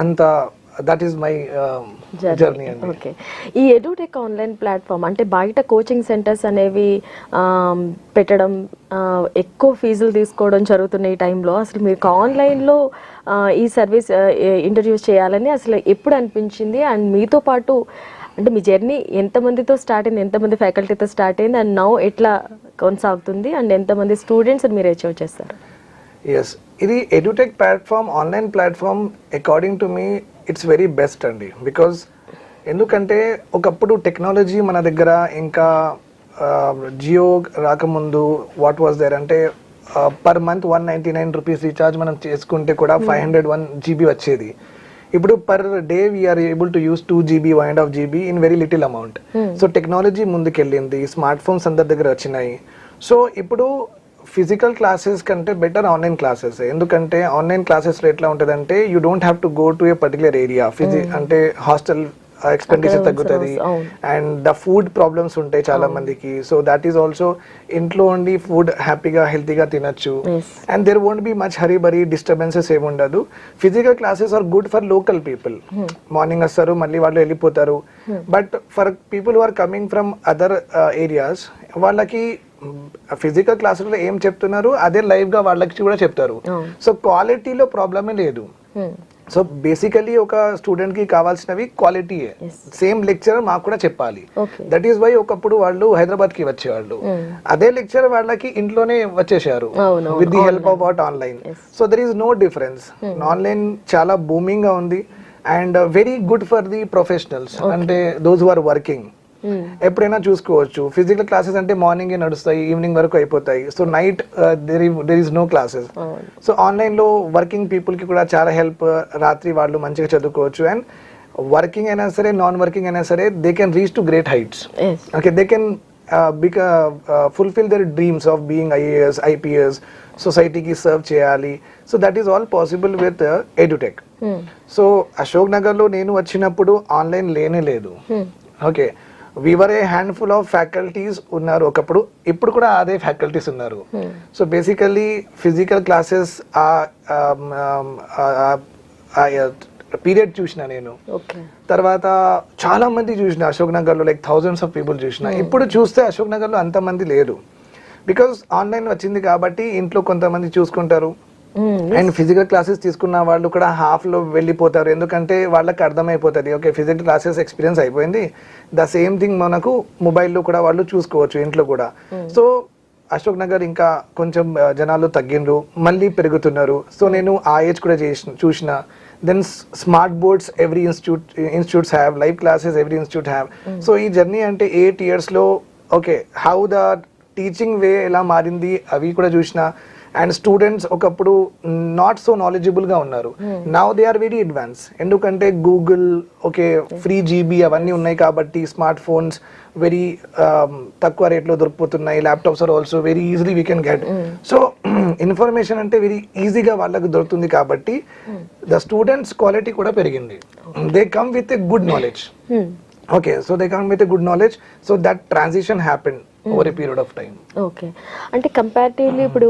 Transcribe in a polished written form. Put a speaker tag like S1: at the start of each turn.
S1: అంత that is my journey అండి.
S2: Okay, ఈ ఎడ్యుటెక్ ఆన్లైన్ ప్లాట్ఫామ్ అంటే బయట కోచింగ్ సెంటర్స్ అనేవి పెట్టడం, ఎక్కువ ఫీజులు తీసుకోవడం జరుగుతున్న ఈ టైంలో అసలు మీకు ఆన్లైన్లో ఈ సర్వీస్ ఇంట్రడ్యూస్ చేయాలని అసలు ఎప్పుడు అనిపించింది? అండ్ మీతో పాటు అంటే మీ జర్నీ ఎంతమందితో స్టార్ట్ అయింది, ఎంతమంది ఫ్యాకల్టీతో స్టార్ట్ అయింది, అండ్ నౌ ఎట్లా కొనసాగుతుంది, అండ్ ఎంతమంది స్టూడెంట్స్ మీరు అచీవ్ చేస్తారు?
S1: ఎస్, ఇది edtech platform, online platform according to me it's very best అండి. బికాజ్ ఎందుకంటే ఒకప్పుడు టెక్నాలజీ మన దగ్గర ఇంకా జియో రాకముందు వాట్ వాజ్ దేర్ అంటే పర్ మంత్ 199 రూపీస్ రీఛార్జ్ మనం చేసుకుంటే కూడా 501 GB వచ్చేది. ఇప్పుడు per day we are able to use 2 GB 1.5 GB in very little amount. So technology ముందుకెళ్ళింది, స్మార్ట్ ఫోన్స్ అందరి దగ్గర వచ్చినాయి. సో ఇప్పుడు ఫిజికల్ క్లాసెస్ కంటే బెటర్ ఆన్లైన్ క్లాసెస్. ఎందుకంటే ఆన్లైన్ క్లాసెస్లో ఎట్లా ఉంటుందంటే you don't have to go to A particular area. అంటే హాస్టల్ ఎక్స్పెండిచర్ తగ్గుతుంది అండ్ ద ఫుడ్ ప్రాబ్లమ్స్ ఉంటాయి చాలా మందికి. సో దాట్ ఈస్ ఆల్సో ఇంట్లో ఉండి ఫుడ్ హ్యాపీగా హెల్తీగా తినచ్చు and there won't be much hurry burry disturbances ఏమి ఉండదు. Physical classes are good for local people. Morning వస్తారు మళ్ళీ వాళ్ళు వెళ్ళిపోతారు. But for people who are coming from other areas వాళ్ళకి ఫిజికల్ క్లాసులో ఏం చెప్తున్నారు అదే లైవ్ గా వాళ్ళకి కూడా చెప్తారు. సో క్వాలిటీలో ప్రాబ్లమే లేదు. సో బేసికలీ ఒక స్టూడెంట్ కి కావాల్సినవి క్వాలిటీయే. సేమ్ లెక్చరర్ మాకు కూడా చెప్పాలి. దట్ ఈస్ వై ఒకప్పుడు వాళ్ళు హైదరాబాద్ కి వచ్చేవాళ్ళు, అదే లెక్చర్ వాళ్ళకి ఇంట్లోనే వచ్చేసారు with the help of what online. So there is no difference. Online చాలా బూమింగ్ గా ఉంది and very good for the professionals, అంటే దోస్ హు ఆర్ వర్కింగ్. ఎప్పుడైనా చూసుకోవచ్చు. ఫిజికల్ క్లాసెస్ అంటే మార్నింగ్ నడుస్తాయి, ఈవినింగ్ వరకు అయిపోతాయి. So night there is no classes. So online లో వర్కింగ్ పీపుల్ కి కూడా చాలా హెల్ప్. రాత్రి వాళ్ళు మంచిగా చదువుకోవచ్చు అండ్ వర్కింగ్ అయినా సరే నాన్ వర్కింగ్ అయినా సరే they can reach to great heights. Okay, they can fulfil their dreams of being IAS, IPS, సొసైటీకి సర్వ్ చేయాలి. So that is all possible with edutech. సో అశోక్ నగర్ లో నేను వచ్చినప్పుడు ఆన్లైన్ లేనే లేదు. Okay, we were a handful of faculties ఉన్నారు ఒకప్పుడు, ఇప్పుడు కూడా అదే ఫ్యాకల్టీస్ ఉన్నారు. So basically physical classes period చూసిన నేను. తర్వాత చాలా మంది చూసిన అశోక్ నగర్ లో, లైక్ థౌజండ్స్ ఆఫ్ పీపుల్ చూసిన. ఇప్పుడు చూస్తే అశోక్ నగర్ లో అంత మంది లేరు. బికాస్ ఆన్లైన్ వచ్చింది కాబట్టి ఇంట్లో కొంతమంది చూసుకుంటారు అండ్ ఫిజికల్ క్లాసెస్ తీసుకున్న వాళ్ళు కూడా హాఫ్ లో వెళ్ళిపోతారు. ఎందుకంటే వాళ్ళకి అర్థమైపోతుంది ఓకే ఫిజికల్ క్లాసెస్ ఎక్స్పీరియన్స్ అయిపోయింది, ద సేమ్ థింగ్ మనకు మొబైల్లో కూడా వాళ్ళు చూసుకోవచ్చు ఇంట్లో కూడా. సో అశోక్ నగర్ ఇంకా కొంచెం జనాలు తగ్గిండ్రు, మళ్ళీ పెరుగుతున్నారు. సో నేను ఆ ఏజ్ కూడా చూసిన. Then smart boards every institutes have, live classes every institute have. So ఈ జర్నీ అంటే 8 years లో okay how the teaching way ఎలా మారింది అవి కూడా చూసిన. అండ్ స్టూడెంట్స్ ఒకప్పుడు నాట్ సో నాలెడ్జబుల్ గా ఉన్నారు, now they are very advance. ఎందుకంటే గూగుల్ ఓకే ఫ్రీ GB అవన్నీ ఉన్నాయి కాబట్టి స్మార్ట్ ఫోన్స్ వెరీ తక్కువ రేట్లో దొరికిపోతున్నాయి. Laptops are also very easily we can get. So information అంటే వెరీ ఈజీగా వాళ్ళకు దొరుకుతుంది కాబట్టి ద స్టూడెంట్స్ క్వాలిటీ కూడా పెరిగింది. They come with a good knowledge. Okay, so they come with a good knowledge. So that transition happen over a period of time.
S2: Okay, అంటే comparatively ఇప్పుడు